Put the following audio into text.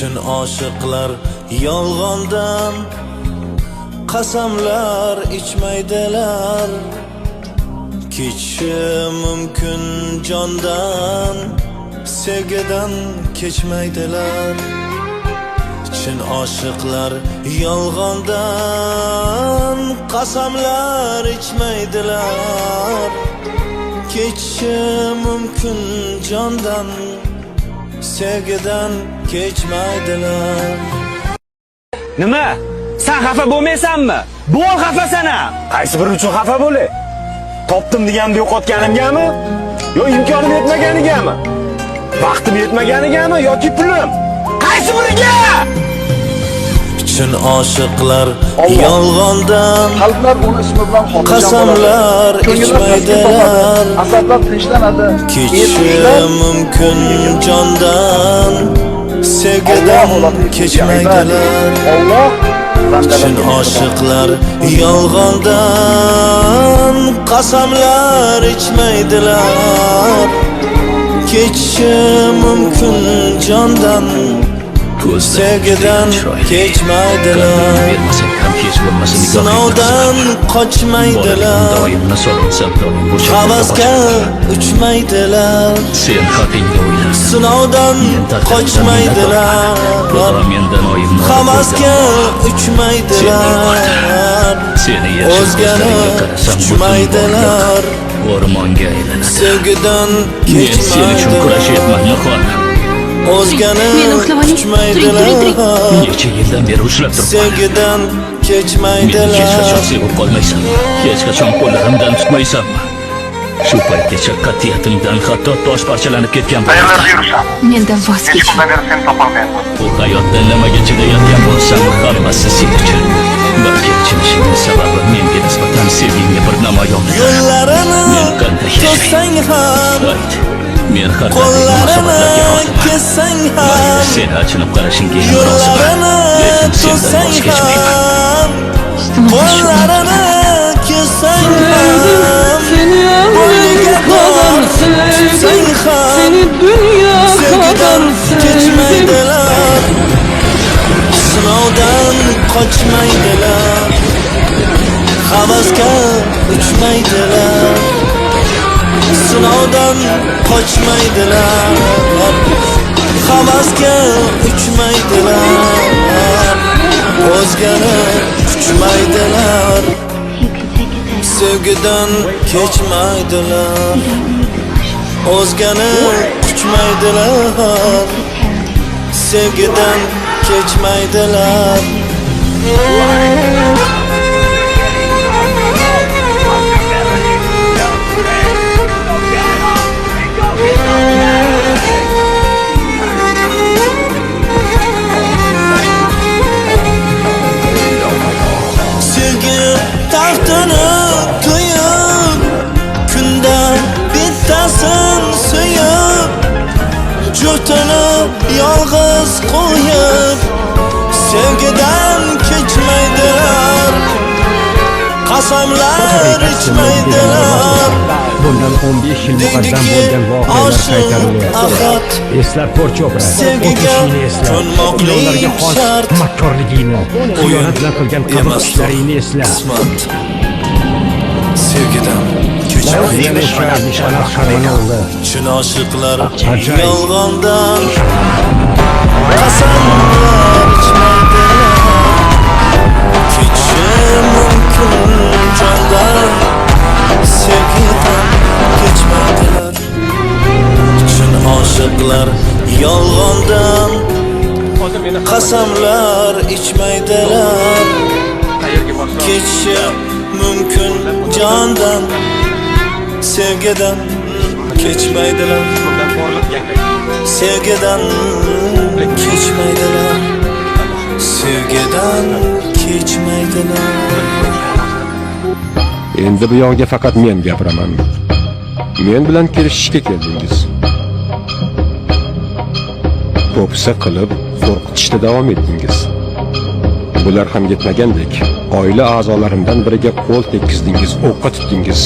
Chin oshiqlar yolg'ondan qasamlar ichmaydilar. Kechishi mumkin jondan, sevgidan kechmaydilar. Chin oshiqlar yolg'ondan qasamlar ichmaydilar. Kechishi mumkin jondan, sevgidan kechmaydilar. Nima? Sen xafa bo'lmaysanmi? Bo'l xafasana. Qaysi biri uchun xafa bo'lay? Topdim deganimda yo'qotganimgami? Yo imkonim yetmaganigami? Vaqtim yetmaganigami yoki pulim? Qaysi biriga? Chin oshiqlar yolg'ondan Qalblar uni ismi bilan qasamlar ichmaydilar. asablar tinchlanadi. Kechishi mumkin jondan, sevgidan kechmaydilar. Alloh Chin oshiqlar yolg'ondan qasamlar ichmaydilar. Kechishi mumkin jondan, sevgidan kechmaydilar. Sinovdan qochmaydilar. Havasga uchmaydilar. Sinovdan qochmaydilar. Havasga uchmaydilar. O'zgani uchmaydilar. O'rmonga aylanadi. Sevgidan Men sen uchun kurashyapman, kechmaydilar. Nihol. O'zgani uchmaydilar. Necha yildan beri ushlab turibman. Sevgidan Meni hech kechmaydilar. qachon sevib qolmaysan. Hech qachon qo'llarimdan tutmaysanmi? Shu paytgacha qat'iyatimdan hatto tosh parchalanib ketgan paytda Mendan voz kech. bu hayotda nimaga chidayotgan bo'lsam, hammasi sen uchun. Balki chinishimning sababi menga nisbatan sevgingni bir namoyonidir. Yo'llarini Men qanday to'sang ham, Ayt. Men har qanday qo'llarini munosabatlarga roziman. kessang Mayli, ham, sen achinib qarashingga ham roziman. yo'llarini Lekin sendan to'sang voz kechmayman. ham, qo'llarini kessang ham, bo'yniga bor tutsang ham, sevgidan kechmaydilar. Sinovdan qochmaydilar. Havasga uchmaydilar. Sinovdan qochmaydilar. Havasga uchmaydilar. O'zgani uchmaydilar. Sevgidan kechmaydilar. O'zgani uchmaydilar. Sevgidan kechmaydilar. Sevgi taxtini qo'yib, kundan bittasin suyib, jurtini yolg'iz qo'yib, sevgidan kechmaydilar. Qasamlar ichmaydilar. Bundan 15 yil muqaddam bo'lgan voqealar qaytarilyapti. Eslab ko'r Chopra. Sevgiga ko'nmoqlik shart. Makkorligingni, xiyonat bilan qilgan qabul ishlaringni esla. Qismat. Sevgidan kechmaydilar. Nishonat sharmana oldi. Chin oshiqlar Ajoyib. yolg'ondan qasamlar ichmaydilar. Kechishi mumkin jondan, sevgidan kechmaydilar. Chin oshiqlar yolg'ondan qasamlar ichmaydilar. Kechishi mumkin jondan, sevgidan kechmaydilar. Sevgidan kechmaydilar. Sevgidan kechmaydilar. Endi bu yog'iga faqat men gapiraman. Men bilan kelishishga keldingiz. Po'pisa qilib, qo'rqitishda davom etdingiz. Bular ham yetmagandek, oila a'zolarimdan biriga qo'l tekkizdingiz, o'qqa tutdingiz.